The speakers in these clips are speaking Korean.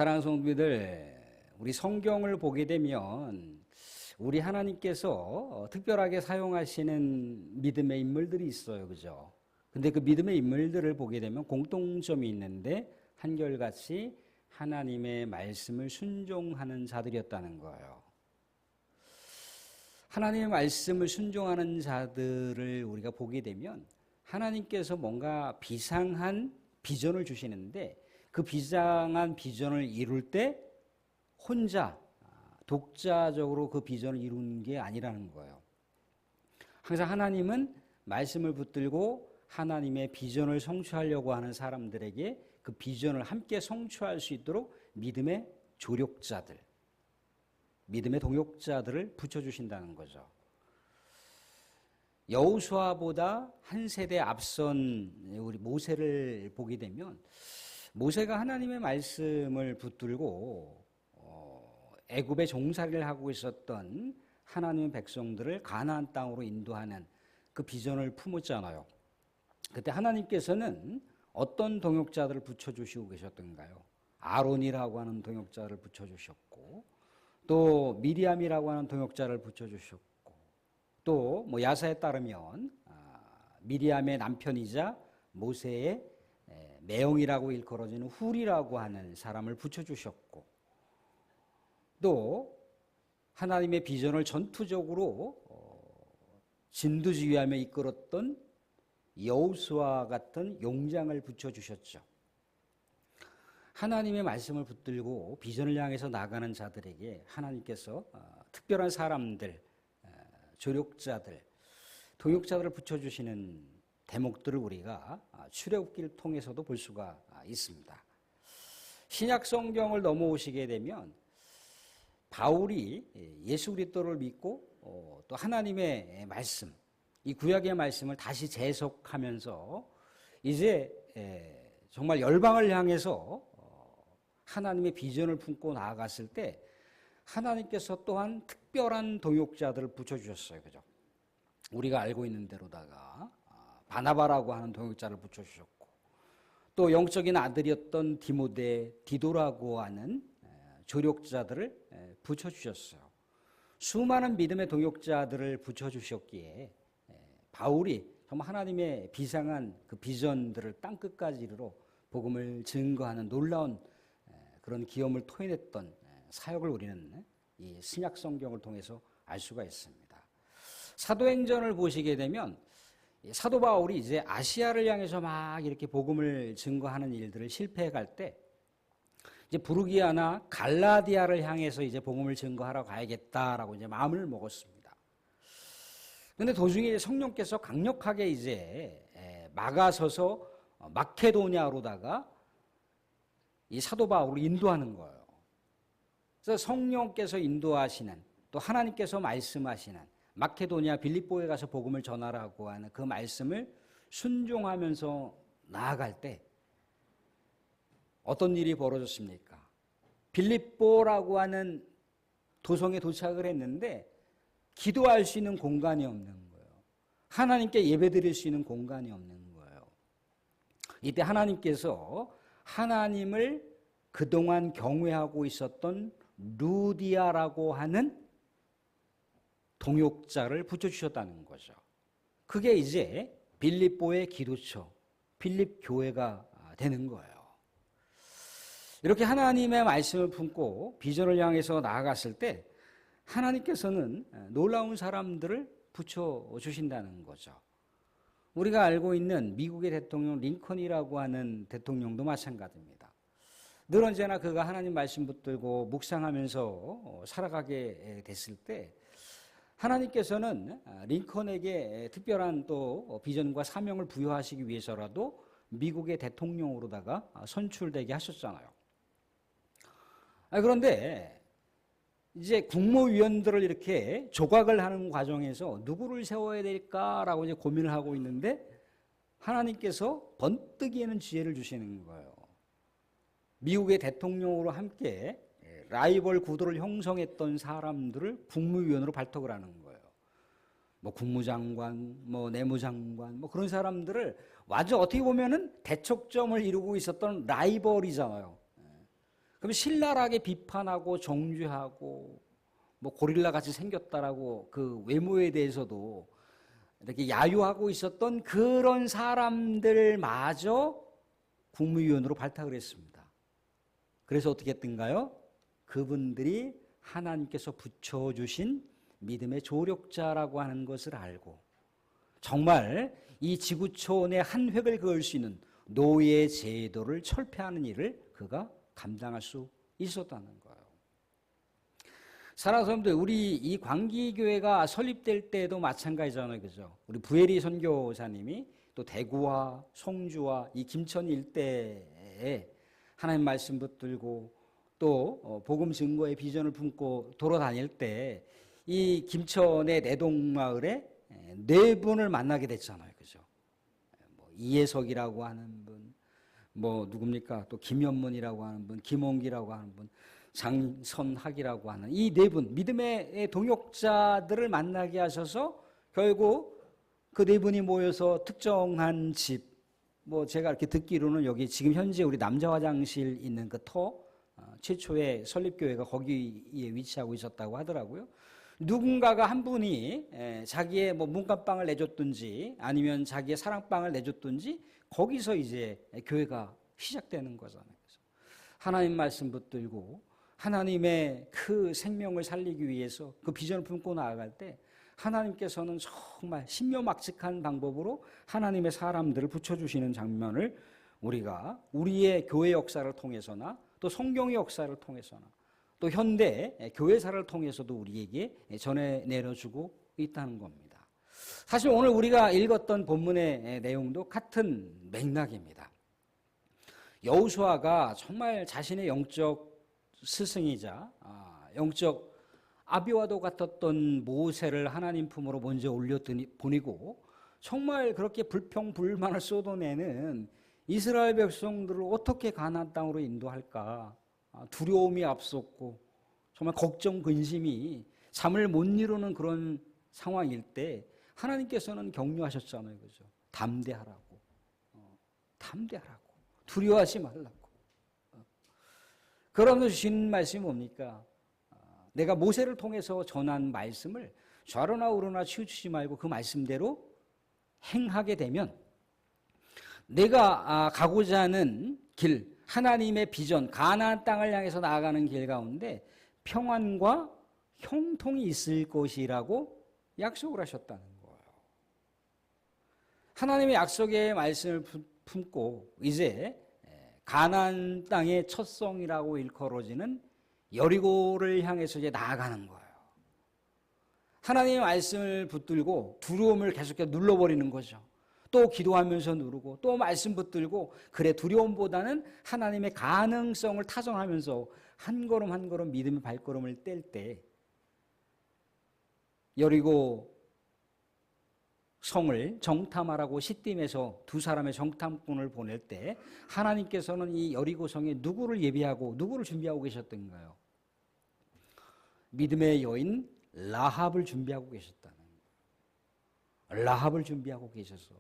사랑하는 성도들, 우리 성경을 보게 되면 우리 하나님께서 특별하게 사용하시는 믿음의 인물들이 있어요. 그죠? 근데 그 믿음의 인물들을 보게 되면 공통점이 있는데 한결같이 하나님의 말씀을 순종하는 자들이었다는 거예요. 하나님의 말씀을 순종하는 자들을 우리가 보게 되면 하나님께서 뭔가 비상한 비전을 주시는데 그 비상한 비전을 이룰 때 혼자 독자적으로 그 비전을 이루는 게 아니라는 거예요. 항상 하나님은 말씀을 붙들고 하나님의 비전을 성취하려고 하는 사람들에게 그 비전을 함께 성취할 수 있도록 믿음의 조력자들, 믿음의 동역자들을 붙여주신다는 거죠. 여호수아보다 한 세대 앞선 우리 모세를 보게 되면 모세가 하나님의 말씀을 붙들고 애굽의 종살이를 하고 있었던 하나님의 백성들을 가나안 땅으로 인도하는 그 비전을 품었잖아요. 그때 하나님께서는 어떤 동역자들을 붙여주시고 계셨던가요? 아론이라고 하는 동역자를 붙여주셨고 또 미리암이라고 하는 동역자를 붙여주셨고 또 야사에 따르면 미리암의 남편이자 모세의 매형이라고 일컬어지는 훌이라고 하는 사람을 붙여주셨고 또 하나님의 비전을 전투적으로 진두지휘하며 이끌었던 여호수아와 같은 용장을 붙여주셨죠. 하나님의 말씀을 붙들고 비전을 향해서 나가는 자들에게 하나님께서 특별한 사람들, 조력자들, 동역자들을 붙여주시는 대목들을 우리가 출애굽기를 통해서도 볼 수가 있습니다. 신약 성경을 넘어오시게 되면 바울이 예수 그리스도를 믿고 또 하나님의 말씀, 이 구약의 말씀을 다시 재해석하면서 이제 정말 열방을 향해서 하나님의 비전을 품고 나아갔을 때 하나님께서 또한 특별한 동역자들을 붙여주셨어요. 그죠? 우리가 알고 있는 대로다가 바나바라고 하는 동역자를 붙여주셨고 또 영적인 아들이었던 디모데, 디도라고 하는 조력자들을 붙여주셨어요. 수많은 믿음의 동역자들을 붙여주셨기에 바울이 정말 하나님의 비상한 그 비전들을 땅끝까지 이르러 복음을 증거하는 놀라운 그런 기염을 토해냈던 사역을 우리는 이 신약 성경을 통해서 알 수가 있습니다. 사도행전을 보시게 되면 사도 바울이 이제 아시아를 향해서 막 이렇게 복음을 증거하는 일들을 실패해 갈 때 이제 부르기아나 갈라디아를 향해서 이제 복음을 증거하러 가야겠다라고 이제 마음을 먹었습니다. 그런데 도중에 성령께서 강력하게 이제 막아서서 마케도니아로다가 이 사도 바울을 인도하는 거예요. 그래서 성령께서 인도하시는 또 하나님께서 말씀하시는 마케도니아 빌립보에 가서 복음을 전하라고 하는 그 말씀을 순종하면서 나아갈 때 어떤 일이 벌어졌습니까? 빌립보라고 하는 도성에 도착을 했는데 기도할 수 있는 공간이 없는 거예요. 하나님께 예배드릴 수 있는 공간이 없는 거예요. 이때 하나님께서 하나님을 그동안 경외하고 있었던 루디아라고 하는 동역자를 붙여주셨다는 거죠. 그게 이제 빌립보의 기도처, 빌립 교회가 되는 거예요. 이렇게 하나님의 말씀을 품고 비전을 향해서 나아갔을 때 하나님께서는 놀라운 사람들을 붙여주신다는 거죠. 우리가 알고 있는 미국의 대통령 링컨이라고 하는 대통령도 마찬가지입니다. 늘 언제나 그가 하나님 말씀 붙들고 묵상하면서 살아가게 됐을 때 하나님께서는 링컨에게 특별한 또 비전과 사명을 부여하시기 위해서라도 미국의 대통령으로다가 선출되게 하셨잖아요. 그런데 이제 국무위원들을 이렇게 조각을 하는 과정에서 누구를 세워야 될까라고 이제 고민을 하고 있는데 하나님께서 번뜩이는 지혜를 주시는 거예요. 미국의 대통령으로 함께 라이벌 구도를 형성했던 사람들을 국무위원으로 발탁을 하는 거예요. 국무장관, 내무장관, 그런 사람들을 완전 어떻게 보면은 대척점을 이루고 있었던 라이벌이잖아요. 그럼 신랄하게 비판하고 정죄하고 뭐 고릴라 같이 생겼다라고 그 외모에 대해서도 이렇게 야유하고 있었던 그런 사람들마저 국무위원으로 발탁을 했습니다. 그래서 어떻게 했던가요? 그분들이 하나님께서 붙여주신 믿음의 조력자라고 하는 것을 알고 정말 이 지구촌에 한 획을 그을 수 있는 노예 제도를 철폐하는 일을 그가 감당할 수 있었다는 거예요. 사랑하는 사람들, 우리 이 광기교회가 설립될 때도 마찬가지잖아요. 그죠? 우리 부에리 선교사님이 또 대구와 송주와 이 김천 일대에 하나님 말씀 붙들고 또 복음 증거의 비전을 품고 돌아다닐 때 이 김천의 내동마을에 네 분을 만나게 됐잖아요. 그죠? 뭐 이해석이라고 하는 분, 뭐 누굽니까? 또 김현문이라고 하는 분, 김홍기라고 하는 분, 장선학이라고 하는 이 네 분, 믿음의 동역자들을 만나게 하셔서 결국 그 네 분이 모여서 특정한 집, 뭐 제가 이렇게 듣기로는 여기 지금 현재 우리 남자 화장실 있는 그 최초의 설립교회가 거기에 위치하고 있었다고 하더라고요. 누군가가 한 분이 자기의 뭐 문간방을 내줬든지 아니면 자기의 사랑방을 내줬든지 거기서 이제 교회가 시작되는 거잖아요. 하나님 말씀 붙들고 하나님의 그 생명을 살리기 위해서 그 비전을 품고 나아갈 때 하나님께서는 정말 신묘막측한 방법으로 하나님의 사람들을 붙여주시는 장면을 우리가 우리의 교회 역사를 통해서나 또 성경의 역사를 통해서나 또 현대 교회사를 통해서도 우리에게 전해 내려주고 있다는 겁니다. 사실 오늘 우리가 읽었던 본문의 내용도 같은 맥락입니다. 여호수아가 정말 자신의 영적 스승이자 영적 아비와도 같았던 모세를 하나님 품으로 먼저 보내고 정말 그렇게 불평불만을 쏟아내는 이스라엘 백성들을 어떻게 가나안 땅으로 인도할까 두려움이 앞섰고 정말 걱정 근심이 잠을 못 이루는 그런 상황일 때 하나님께서는 격려하셨잖아요. 그죠? 담대하라고. 담대하라고. 두려워하지 말라고. 그러면서 주신 말씀이 뭡니까? 내가 모세를 통해서 전한 말씀을 좌로나 우로나 치우치지 말고 그 말씀대로 행하게 되면 내가 가고자 하는 길, 하나님의 비전, 가나안 땅을 향해서 나아가는 길 가운데 평안과 형통이 있을 것이라고 약속을 하셨다는 거예요. 하나님의 약속의 말씀을 품고 이제 가나안 땅의 첫 성이라고 일컬어지는 여리고를 향해서 이제 나아가는 거예요. 하나님의 말씀을 붙들고 두려움을 계속해서 눌러버리는 거죠. 또 기도하면서 누르고 또 말씀 붙들고 그래 두려움보다는 하나님의 가능성을 타성하면서 한 걸음 한 걸음 믿음의 발걸음을 뗄 때 여리고 성을 정탐하라고 시딤에서 두 사람의 정탐꾼을 보낼 때 하나님께서는 이 여리고 성에 누구를 예비하고 누구를 준비하고 계셨던가요? 믿음의 여인 라합을 준비하고 계셨다는 거예요. 라합을 준비하고 계셔서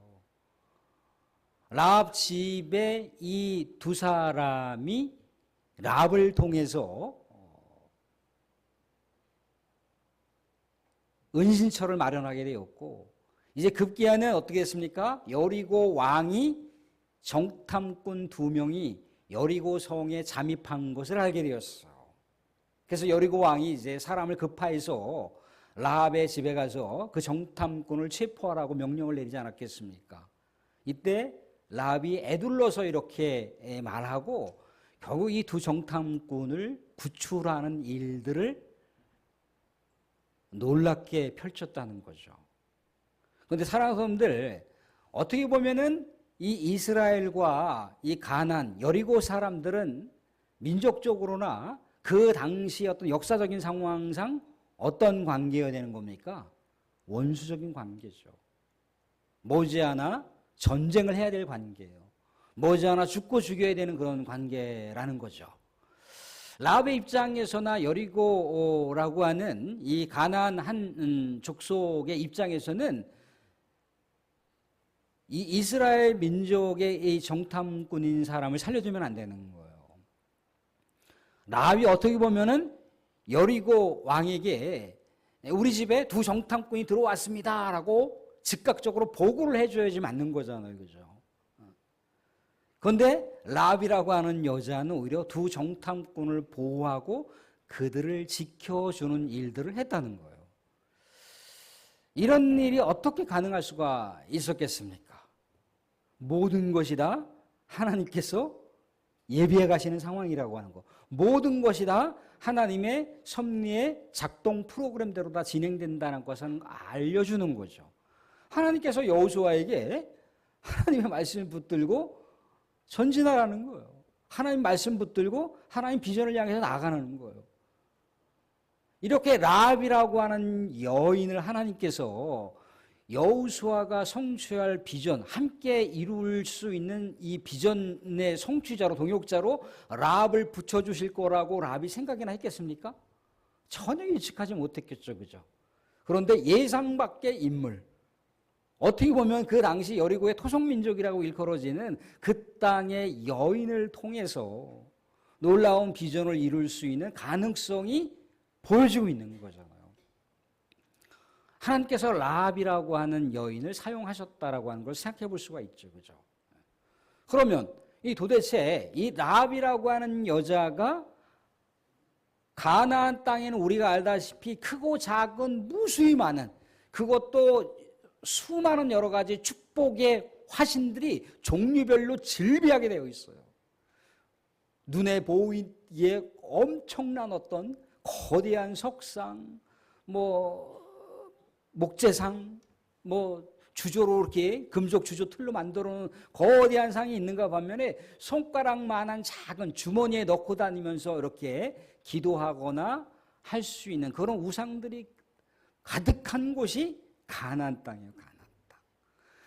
라합 집에 이 두 사람이 라합을 통해서 은신처를 마련하게 되었고 이제 급기야는 어떻게 했습니까? 여리고 왕이 정탐꾼 2명이 여리고 성에 잠입한 것을 알게 되었어요. 그래서 여리고 왕이 이제 사람을 급파해서 라합의 집에 가서 그 정탐꾼을 체포하라고 명령을 내리지 않았겠습니까? 이때 라합이 애둘러서 이렇게 말하고 결국 이 두 정탐꾼을 구출하는 일들을 놀랍게 펼쳤다는 거죠. 그런데 사랑하는 사람들, 어떻게 보면은 이 이스라엘과 이 가나안, 여리고 사람들은 민족적으로나 그 당시 어떤 역사적인 상황상 어떤 관계가 되는 겁니까? 원수적인 관계죠. 머지않아 전쟁을 해야 될 관계예요. 머지않아 죽고 죽여야 되는 그런 관계라는 거죠. 라합의 입장에서나 여리고라고 하는 이 가나안 한 족속의 입장에서는 이 이스라엘 민족의 이 정탐꾼인 사람을 살려주면 안 되는 거예요. 라합이 어떻게 보면은 여리고 왕에게 우리 집에 두 정탐꾼이 들어왔습니다라고 즉각적으로 보고를 해줘야지 맞는 거잖아요, 그죠? 그런데 라합이라고 하는 여자는 오히려 두 정탐꾼을 보호하고 그들을 지켜주는 일들을 했다는 거예요. 이런 일이 어떻게 가능할 수가 있었겠습니까? 모든 것이 다 하나님께서 예비해 가시는 상황이라고 하는 거. 모든 것이 다 하나님의 섭리의 작동 프로그램대로 다 진행된다는 것을 알려주는 거죠. 하나님께서 여호수아에게 하나님의 말씀을 붙들고 전진하라는 거예요. 하나님 말씀 붙들고 하나님 비전을 향해서 나아가는 거예요. 이렇게 라합이라고 하는 여인을 하나님께서 여호수아가 성취할 비전, 함께 이룰 수 있는 이 비전의 성취자로, 동역자로 라합을 붙여주실 거라고 라합이 생각이나 했겠습니까? 전혀 예측하지 못했겠죠, 그죠? 그런데 예상 밖의 인물, 어떻게 보면 그 당시 여리고의 토속민족이라고 일컬어지는 그 땅의 여인을 통해서 놀라운 비전을 이룰 수 있는 가능성이 보여지고 있는 거잖아요. 하나님께서 라합이라고 하는 여인을 사용하셨다라고 하는 걸 생각해 볼 수가 있죠, 그죠? 그러면 이 도대체 이 라합이라고 하는 여자가 가나안 땅에는 우리가 알다시피 크고 작은 무수히 많은, 그것도 수많은 여러 가지 축복의 화신들이 종류별로 즐비하게 되어 있어요. 눈에 보이기에 엄청난 어떤 거대한 석상, 목재상, 주조로 이렇게 금속 주조 틀로 만들어 놓은 거대한 상이 있는가 반면에 손가락만한 작은 주머니에 넣고 다니면서 이렇게 기도하거나 할 수 있는 그런 우상들이 가득한 곳이 가나안 땅이에요, 가나안 땅.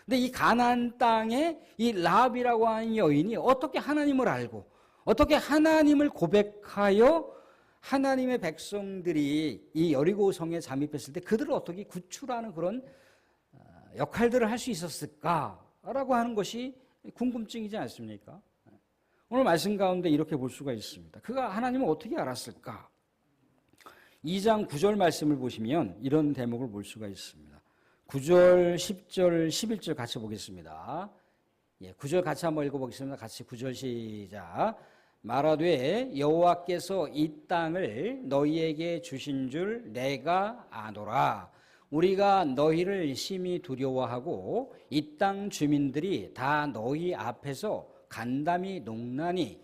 근데 이 가나안 땅에 이 라합이라고 하는 여인이 어떻게 하나님을 알고 어떻게 하나님을 고백하여 하나님의 백성들이 이 여리고 성에 잠입했을 때 그들을 어떻게 구출하는 그런 역할들을 할 수 있었을까라고 하는 것이 궁금증이지 않습니까? 오늘 말씀 가운데 이렇게 볼 수가 있습니다. 그가 하나님을 어떻게 알았을까? 2장 9절 말씀을 보시면 이런 대목을 볼 수가 있습니다. 9절, 10절, 11절 같이 보겠습니다. 9절 같이 한번 읽어보겠습니다. 같이 9절 시작. 말하되 여호와께서 이 땅을 너희에게 주신 줄 내가 아노라. 우리가 너희를 심히 두려워하고 이 땅 주민들이 다 너희 앞에서 간담이 녹나니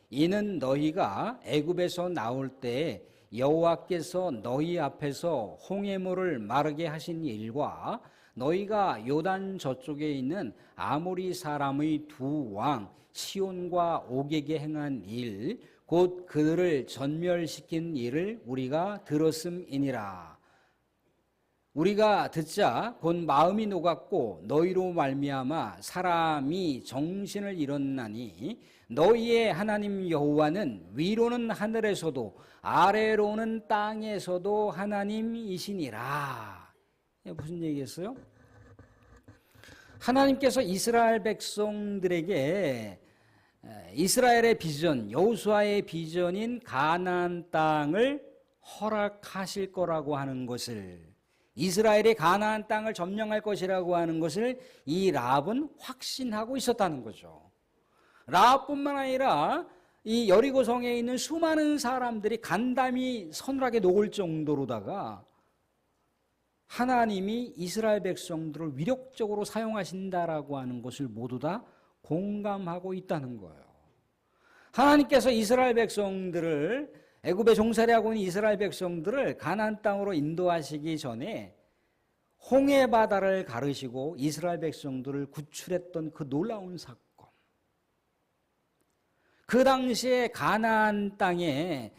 이는 너희가 애굽에서 나올 때 여호와께서 너희 앞에서 홍해물을 마르게 하신 일과 너희가 요단 저쪽에 있는 아모리 사람의 두 왕 시온과 옥에게 행한 일, 곧 그들을 전멸시킨 일을 우리가 들었음이니라. 우리가 듣자 곧 마음이 녹았고 너희로 말미암아 사람이 정신을 잃었나니 너희의 하나님 여호와는 위로는 하늘에서도 아래로는 땅에서도 하나님이시니라. 무슨 얘기겠어요? 하나님께서 이스라엘 백성들에게 이스라엘의 비전, 여호수아의 비전인 가나안 땅을 허락하실 거라고 하는 것을, 이스라엘이 가나안 땅을 점령할 것이라고 하는 것을 이 라합은 확신하고 있었다는 거죠. 라합뿐만 아니라 이 여리고 성에 있는 수많은 사람들이 간담이 서늘하게 녹을 정도로다가 하나님이 이스라엘 백성들을 위력적으로 사용하신다라고 하는 것을 모두 다 공감하고 있다는 거예요. 하나님께서 이스라엘 백성들을, 애굽에 종살이하고 있는 이스라엘 백성들을 가나안 땅으로 인도하시기 전에 홍해 바다를 가르시고 이스라엘 백성들을 구출했던 그 놀라운 사건, 그 당시에 가나안 땅에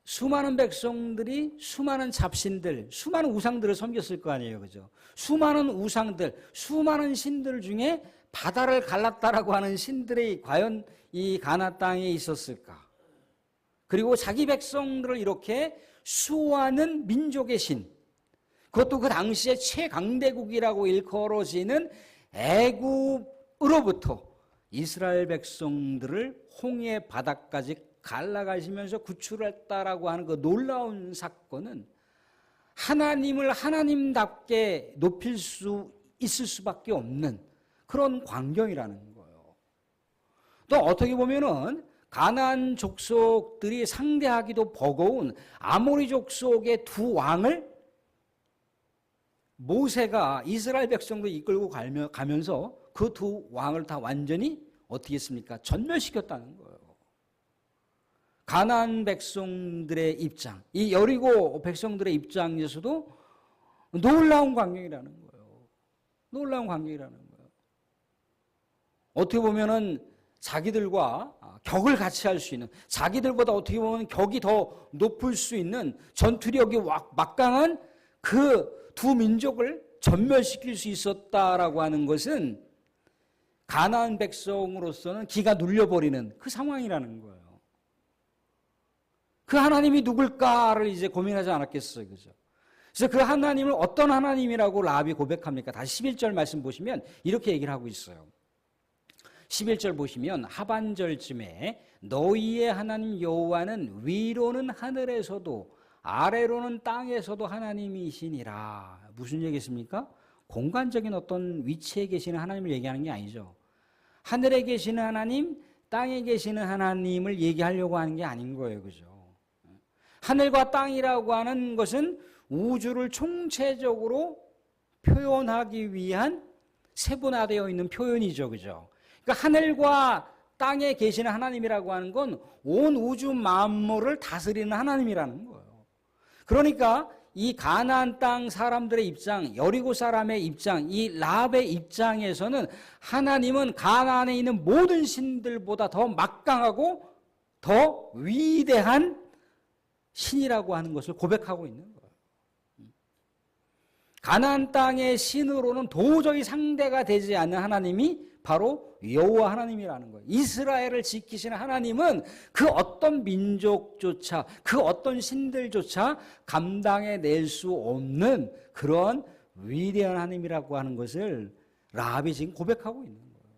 수많은 백성들이 수많은 잡신들, 수많은 우상들을 섬겼을 거 아니에요, 그죠? 수많은 우상들, 수많은 신들 중에 바다를 갈랐다라고 하는 신들이 과연 이 가나안 땅에 있었을까? 그리고 자기 백성들을 이렇게 수호하는 민족의 신, 그것도 그 당시에 최강대국이라고 일컬어지는 애굽으로부터 이스라엘 백성들을 홍해 바다까지 갈라가시면서 구출했다라고 하는 그 놀라운 사건은 하나님을 하나님답게 높일 수 있을 수밖에 없는 그런 광경이라는 거예요. 또 어떻게 보면은 가나안 족속들이 상대하기도 버거운 아모리 족속의 두 왕을 모세가 이스라엘 백성도 이끌고 가면서 그 두 왕을 다 완전히 어떻게 했습니까? 전멸시켰다는 거예요. 가나안 백성들의 입장, 이 여리고 백성들의 입장에서도 놀라운 광경이라는 거예요. 놀라운 광경이라는 거예요. 어떻게 보면은 자기들과 격을 같이 할 수 있는, 자기들보다 어떻게 보면 격이 더 높을 수 있는 전투력이 막강한 그 두 민족을 전멸시킬 수 있었다라고 하는 것은 가나안 백성으로서는 기가 눌려버리는 그 상황이라는 거예요. 그 하나님이 누굴까를 이제 고민하지 않았겠어요. 그죠? 그래서 그 하나님을 어떤 하나님이라고 라합이 고백합니까? 다시 11절 말씀 보시면 이렇게 얘기를 하고 있어요. 11절 보시면 하반절쯤에 너희의 하나님 여호와는 위로는 하늘에서도 아래로는 땅에서도 하나님이시니라. 무슨 얘기겠습니까? 공간적인 어떤 위치에 계시는 하나님을 얘기하는 게 아니죠. 하늘에 계시는 하나님, 땅에 계시는 하나님을 얘기하려고 하는 게 아닌 거예요. 그죠? 하늘과 땅이라고 하는 것은 우주를 총체적으로 표현하기 위한 세분화되어 있는 표현이죠. 그죠? 그러니까 하늘과 땅에 계시는 하나님이라고 하는 건 온 우주 만물을 다스리는 하나님이라는 거예요. 그러니까 이 가나안 땅 사람들의 입장, 여리고 사람의 입장, 이 라합의 입장에서는 하나님은 가나안에 있는 모든 신들보다 더 막강하고 더 위대한 신이라고 하는 것을 고백하고 있는 거예요. 가나안 땅의 신으로는 도저히 상대가 되지 않는 하나님이 바로 여호와 하나님이라는 거예요. 이스라엘을 지키시는 하나님은 그 어떤 민족조차, 그 어떤 신들조차 감당해낼 수 없는 그런 위대한 하나님이라고 하는 것을 라합이 지금 고백하고 있는 거예요.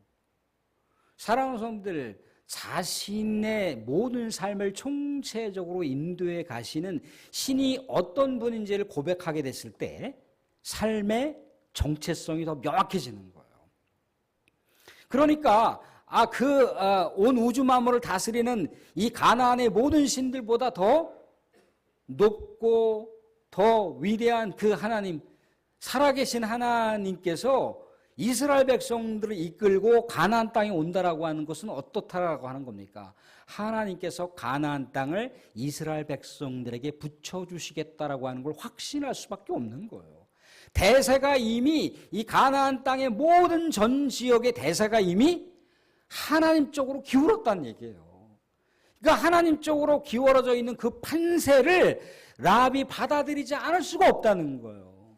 사랑하는 성도들, 자신의 모든 삶을 총체적으로 인도해 가시는 신이 어떤 분인지를 고백하게 됐을 때 삶의 정체성이 더 명확해지는 거예요. 그러니까 온 우주 만물을 다스리는 이 가나안의 모든 신들보다 더 높고 더 위대한 그 하나님, 살아계신 하나님께서 이스라엘 백성들을 이끌고 가나안 땅에 온다라고 하는 것은 어떻다라고 하는 겁니까? 하나님께서 가나안 땅을 이스라엘 백성들에게 붙여주시겠다라고 하는 걸 확신할 수밖에 없는 거예요. 대세가 이미 이 가나안 땅의 모든 전 지역의 대세가 이미 하나님 쪽으로 기울었다는 얘기예요. 그러니까 하나님 쪽으로 기울어져 있는 그 판세를 라합이 받아들이지 않을 수가 없다는 거예요.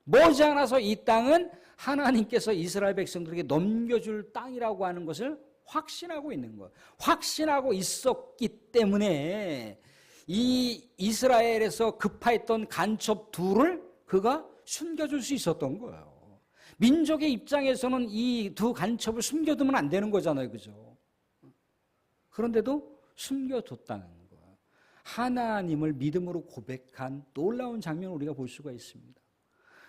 머지않아서 이 땅은 하나님께서 이스라엘 백성들에게 넘겨줄 땅이라고 하는 것을 확신하고 있는 거예요. 확신하고 있었기 때문에 이 이스라엘에서 급파했던 간첩 둘을 그가 숨겨줄 수 있었던 거예요. 민족의 입장에서는 이 두 간첩을 숨겨두면 안 되는 거잖아요. 그죠? 그런데도 숨겨뒀다는 거예요. 하나님을 믿음으로 고백한 놀라운 장면을 우리가 볼 수가 있습니다.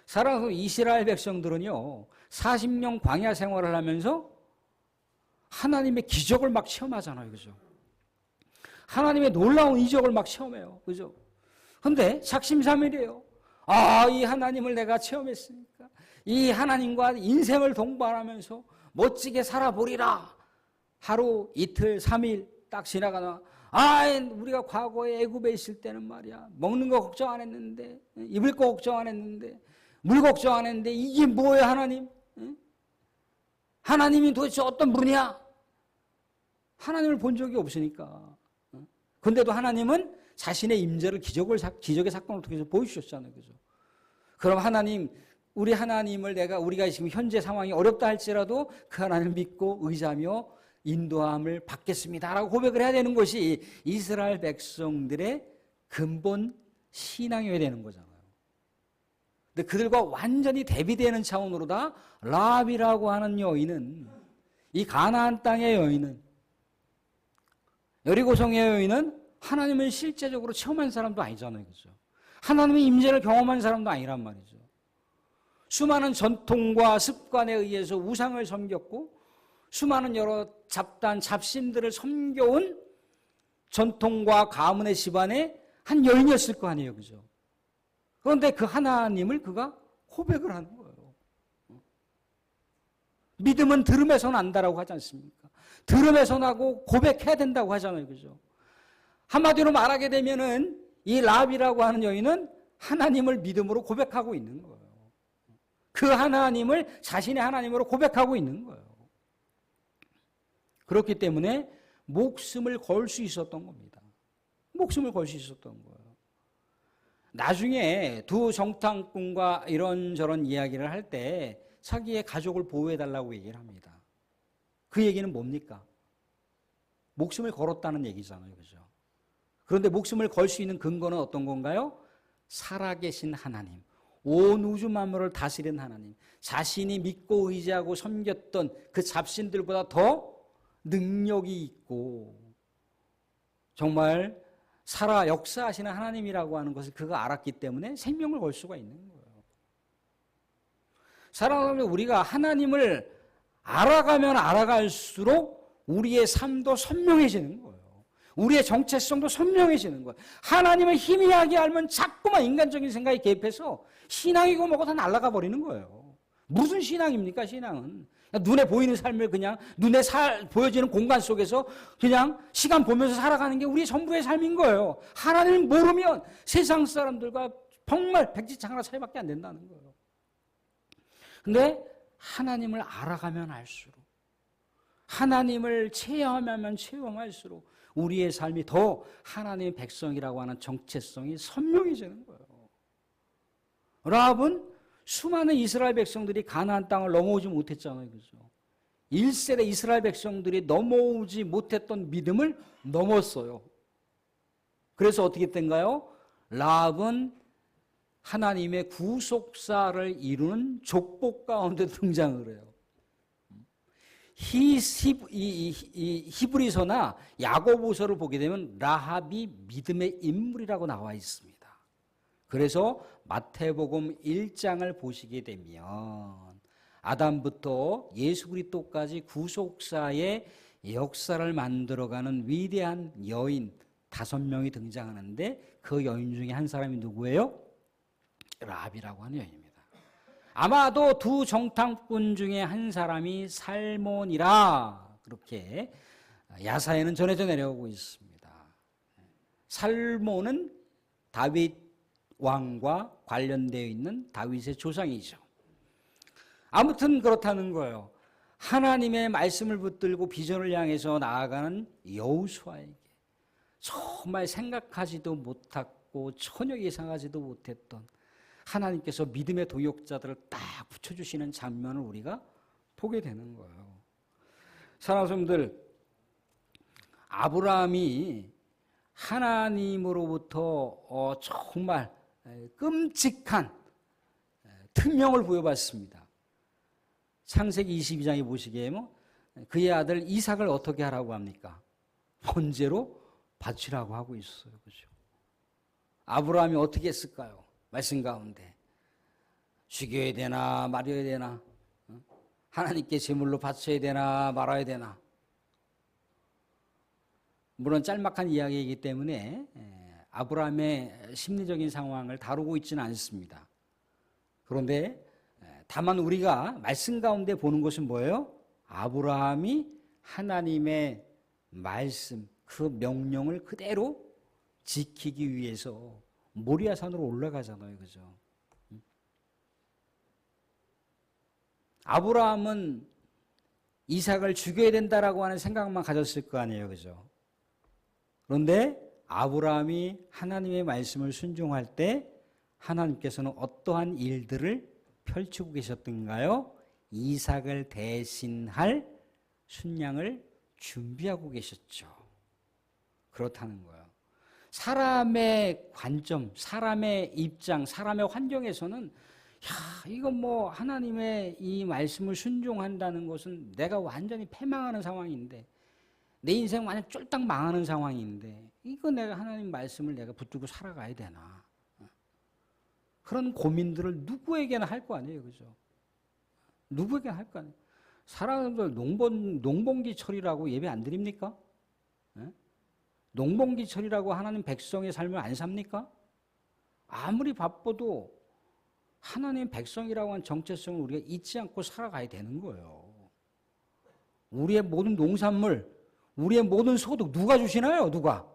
사랑하는 이스라엘 백성들은요, 40년 광야 생활을 하면서 하나님의 기적을 막 체험하잖아요. 그죠? 하나님의 놀라운 이적을 막 체험해요. 그죠? 근데 작심삼일이에요. 이 하나님을 내가 체험했으니까 이 하나님과 인생을 동반하면서 멋지게 살아보리라. 하루, 이틀, 3일 딱 지나가나 우리가 과거에 애굽에 있을 때는 말이야 먹는 거 걱정 안 했는데, 입을 거 걱정 안 했는데, 물 걱정 안 했는데 이게 뭐야 하나님? 하나님이 도대체 어떤 분이야? 하나님을 본 적이 없으니까. 근데도 하나님은 자신의 임재를 기적의 사건을 통해서 보여주셨잖아요. 그죠? 그럼 하나님, 우리 하나님을 우리가 지금 현재 상황이 어렵다 할지라도 그 하나님을 믿고 의지하며 인도함을 받겠습니다라고 고백을 해야 되는 것이 이스라엘 백성들의 근본 신앙이어야 되는 거잖아요. 근데 그들과 완전히 대비되는 차원으로다 라합이라고 하는 여인은, 이 가나안 땅의 여인은 여리고성의 여인은 하나님을 실제적으로 체험한 사람도 아니잖아요. 그죠? 하나님의 임재를 경험한 사람도 아니란 말이죠. 수많은 전통과 습관에 의해서 우상을 섬겼고 수많은 여러 잡단, 잡신들을 섬겨온 전통과 가문의 집안의 한 여인이었을 거 아니에요. 그죠? 그런데 그 하나님을 그가 고백을 하는 거예요. 믿음은 들음에서 난다라고 하지 않습니까? 들음에서 나고 고백해야 된다고 하잖아요. 그죠? 한마디로 말하게 되면은 이 라합이라고 하는 여인은 하나님을 믿음으로 고백하고 있는 거예요. 그 하나님을 자신의 하나님으로 고백하고 있는 거예요. 그렇기 때문에 목숨을 걸 수 있었던 겁니다. 목숨을 걸 수 있었던 거예요. 나중에 두 정탐꾼과 이런저런 이야기를 할 때 자기의 가족을 보호해달라고 얘기를 합니다. 그 얘기는 뭡니까? 목숨을 걸었다는 얘기잖아요. 그죠? 그런데 목숨을 걸 수 있는 근거는 어떤 건가요? 살아계신 하나님, 온 우주 만물을 다스리는 하나님, 자신이 믿고 의지하고 섬겼던 그 잡신들보다 더 능력이 있고 정말 살아 역사하시는 하나님이라고 하는 것을 그가 알았기 때문에 생명을 걸 수가 있는 거예요. 사랑하는 우리가 하나님을 알아가면 알아갈수록 우리의 삶도 선명해지는 거예요. 우리의 정체성도 선명해지는 거예요. 하나님을 희미하게 알면 자꾸만 인간적인 생각이 개입해서 신앙이고 뭐고 다 날아가 버리는 거예요. 무슨 신앙입니까? 신앙은 눈에 보이는 삶을 그냥 눈에 보여지는 공간 속에서 그냥 시간 보면서 살아가는 게 우리의 전부의 삶인 거예요. 하나님을 모르면 세상 사람들과 정말 백지장가라 차이밖에 안 된다는 거예요. 근데 하나님을 알아가면 알수록, 하나님을 체험하면 체험할수록 우리의 삶이 더 하나님의 백성이라고 하는 정체성이 선명해지는 거예요. 라합은 수많은 이스라엘 백성들이 가나안 땅을 넘어오지 못했잖아요. 그죠? 1세대 이스라엘 백성들이 넘어오지 못했던 믿음을 넘었어요. 그래서 어떻게 된가요? 라합은 하나님의 구속사를 이루는 족보 가운데 등장을 해요. 히브리서나 야고보서를 보게 되면 라합이 믿음의 인물이라고 나와 있습니다. 그래서 마태복음 1장을 보시게 되면 아담부터 예수 그리스도까지 구속사의 역사를 만들어가는 위대한 여인 5명이 등장하는데 그 여인 중에 한 사람이 누구예요? 라합이라고 하는 여인입니다. 아마도 두 정탐꾼 중에 한 사람이 살몬이라 그렇게 야사에는 전해져 내려오고 있습니다. 살몬은 다윗 왕과 관련되어 있는 다윗의 조상이죠. 아무튼 그렇다는 거예요. 하나님의 말씀을 붙들고 비전을 향해서 나아가는 여호수아에게 정말 생각하지도 못했고 전혀 예상하지도 못했던 하나님께서 믿음의 도역자들을 딱 붙여주시는 장면을 우리가 보게 되는 거예요. 사랑하는 성도들, 아브라함이 하나님으로부터 정말 끔찍한 특명을 부여받습니다. 창세기 22장에 보시기에 그의 아들 이삭을 어떻게 하라고 합니까? 번제로 바치라고 하고 있어요. 그죠? 아브라함이 어떻게 했을까요? 말씀 가운데 죽여야 되나 말아야 되나, 하나님께 제물로 바쳐야 되나 말아야 되나. 물론 짤막한 이야기이기 때문에 아브라함의 심리적인 상황을 다루고 있지는 않습니다. 그런데 다만 우리가 말씀 가운데 보는 것은 뭐예요? 아브라함이 하나님의 말씀, 그 명령을 그대로 지키기 위해서 모리아산으로 올라가잖아요. 그죠? 아브라함은 이삭을 죽여야 된다라고 하는 생각만 가졌을 거 아니에요. 그죠? 그런데 아브라함이 하나님의 말씀을 순종할 때 하나님께서는 어떠한 일들을 펼치고 계셨던가요? 이삭을 대신할 순양을 준비하고 계셨죠. 그렇다는 거예요. 사람의 관점, 사람의 입장, 사람의 환경에서는 이건 뭐 하나님의 이 말씀을 순종한다는 것은 내가 완전히 패망하는 상황인데, 내 인생 만약 쫄딱 망하는 상황인데 이거 내가 하나님 말씀을 내가 붙들고 살아가야 되나? 그런 고민들을 누구에게나 할 거 아니에요, 그죠? 누구에게나 할 거 아니에요. 사람들 농번기철이라고 예배 안 드립니까? 농번기철이라고 하나님 백성의 삶을 안 삽니까? 아무리 바빠도 하나님 백성이라고 하는 정체성을 우리가 잊지 않고 살아가야 되는 거예요. 우리의 모든 농산물, 우리의 모든 소득 누가 주시나요? 누가?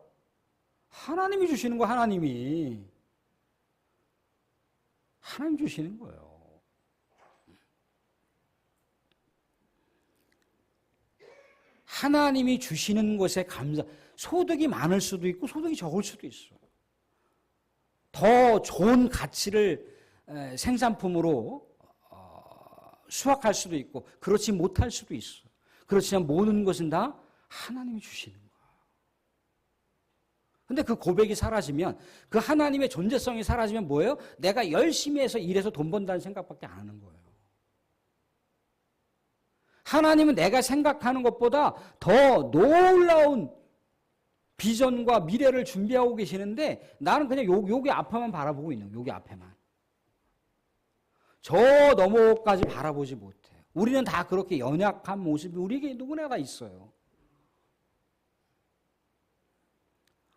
하나님이 주시는 거, 하나님이. 하나님 주시는 거예요. 하나님이 주시는 것에 감사, 소득이 많을 수도 있고 소득이 적을 수도 있어요. 더 좋은 가치를 생산품으로 수확할 수도 있고 그렇지 못할 수도 있어. 그렇지만 모든 것은 다 하나님이 주시는 거야. 근데 그 고백이 사라지면, 그 하나님의 존재성이 사라지면 뭐예요? 내가 열심히 해서 일해서 돈 번다는 생각밖에 안 하는 거예요. 하나님은 내가 생각하는 것보다 더 놀라운 비전과 미래를 준비하고 계시는데 나는 그냥 여기 앞에만 바라보고 있는 거예요. 여기 앞에만. 저 너머까지 바라보지 못해요. 우리는 다 그렇게 연약한 모습이 우리에게 누구나가 있어요.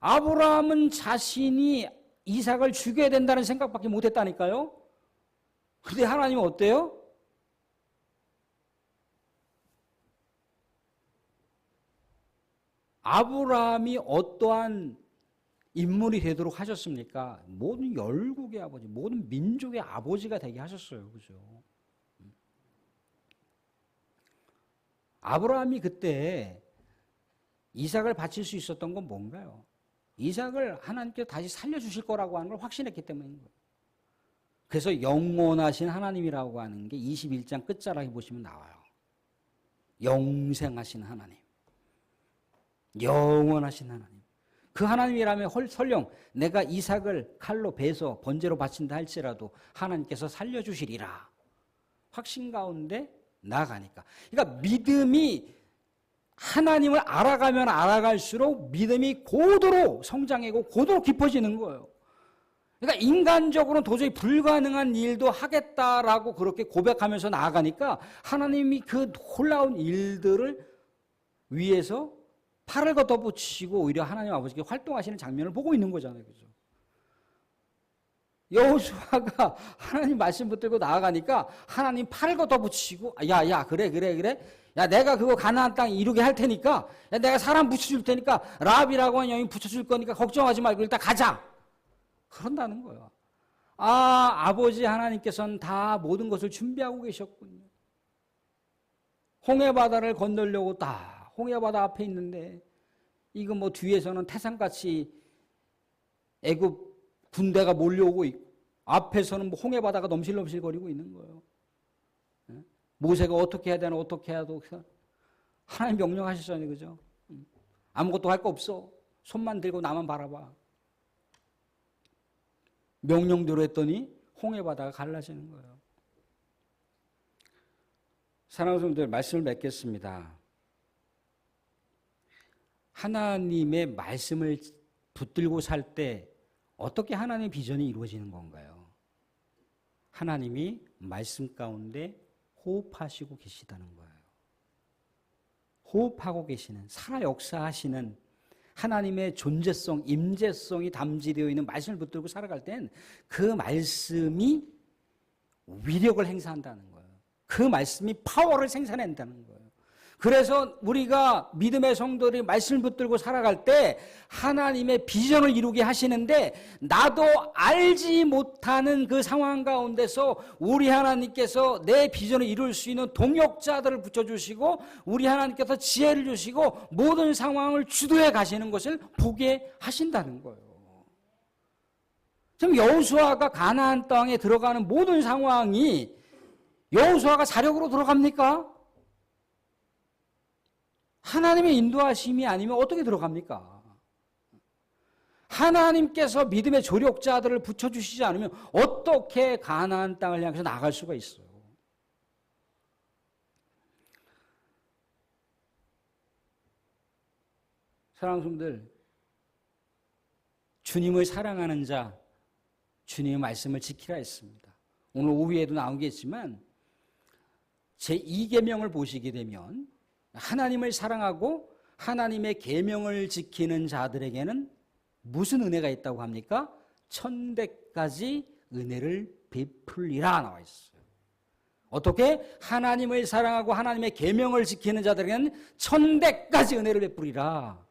아브라함은 자신이 이삭을 죽여야 된다는 생각밖에 못했다니까요. 근데 하나님은 어때요? 아브라함이 어떠한 인물이 되도록 하셨습니까? 모든 열국의 아버지, 모든 민족의 아버지가 되게 하셨어요. 그죠? 아브라함이 그때 이삭을 바칠 수 있었던 건 뭔가요? 이삭을 하나님께서 다시 살려주실 거라고 하는 걸 확신했기 때문인 거예요. 그래서 영원하신 하나님이라고 하는 게 21장 끝자락에 보시면 나와요. 영생하신 하나님. 영원하신 하나님. 그 하나님이라면 설령 내가 이삭을 칼로 베서 번제로 바친다 할지라도 하나님께서 살려주시리라. 확신 가운데 나아가니까. 그러니까 믿음이 하나님을 알아가면 알아갈수록 믿음이 고도로 성장하고 고도로 깊어지는 거예요. 그러니까 인간적으로는 도저히 불가능한 일도 하겠다라고 그렇게 고백하면서 나아가니까 하나님이 그 놀라운 일들을 위해서 팔을 걷어붙이시고 오히려 하나님 아버지께 활동하시는 장면을 보고 있는 거잖아요. 그죠? 여호수아가 하나님 말씀 붙들고 나아가니까 하나님 팔을 걷어붙이시고 야 그래 야 내가 그거 가나안 땅 이루게 할 테니까 야 내가 사람 붙여줄 테니까 라합이라고 하는 여인 붙여줄 거니까 걱정하지 말고 일단 가자. 그런다는 거예요. 아버지 하나님께서는 다 모든 것을 준비하고 계셨군요. 홍해바다를 건너려고 딱 홍해바다 앞에 있는데 이거 뭐 뒤에서는 태산같이 애굽 군대가 몰려오고 있고 앞에서는 뭐 홍해바다가 넘실넘실거리고 있는 거예요. 모세가 어떻게 해야 되나 어떻게 해야 되나 하나님 명령하셨잖아요. 그죠? 아무것도 할 거 없어. 손만 들고 나만 바라봐. 명령대로 했더니 홍해바다가 갈라지는 거예요. 사랑하는 성도들 말씀을 맺겠습니다. 하나님의 말씀을 붙들고 살 때 어떻게 하나님의 비전이 이루어지는 건가요? 하나님이 말씀 가운데 호흡하시고 계시다는 거예요. 호흡하고 계시는, 살아 역사하시는 하나님의 존재성, 임재성이 담지되어 있는 말씀을 붙들고 살아갈 땐 그 말씀이 위력을 행사한다는 거예요. 그 말씀이 파워를 생산한다는 거예요. 그래서 우리가 믿음의 성도들이 말씀을 붙들고 살아갈 때 하나님의 비전을 이루게 하시는데 나도 알지 못하는 그 상황 가운데서 우리 하나님께서 내 비전을 이룰 수 있는 동역자들을 붙여주시고 우리 하나님께서 지혜를 주시고 모든 상황을 주도해 가시는 것을 보게 하신다는 거예요. 지금 여호수아가 가나안 땅에 들어가는 모든 상황이 여호수아가 자력으로 들어갑니까? 하나님의 인도하심이 아니면 어떻게 들어갑니까? 하나님께서 믿음의 조력자들을 붙여주시지 않으면 어떻게 가나안 땅을 향해서 나갈 수가 있어요? 사랑하는 성도들, 주님을 사랑하는 자, 주님의 말씀을 지키라 했습니다. 오늘 오후에도 나오겠지만 제2계명을 보시게 되면 하나님을 사랑하고 하나님의 계명을 지키는 자들에게는 무슨 은혜가 있다고 합니까? 1000배까지 은혜를 베풀리라 나와 있어요. 어떻게? 하나님을 사랑하고 하나님의 계명을 지키는 자들에게는 1000배까지 은혜를 베풀리라.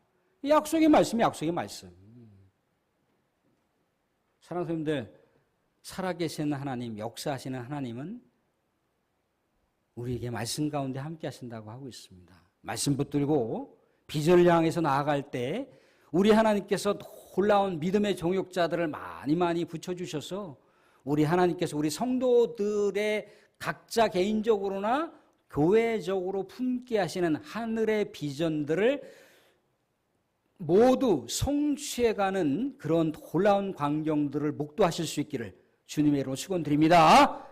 약속의 말씀이 약속의 말씀. 사랑하는 성도님들, 살아계신 하나님, 역사하시는 하나님은 우리에게 말씀 가운데 함께 하신다고 하고 있습니다. 말씀 붙들고 비전을 향해서 나아갈 때 우리 하나님께서 놀라운 믿음의 종역자들을 많이 붙여주셔서 우리 하나님께서 우리 성도들의 각자 개인적으로나 교회적으로 품게 하시는 하늘의 비전들을 모두 성취해가는 그런 놀라운 광경들을 목도하실 수 있기를 주님의 이름으로 축원드립니다.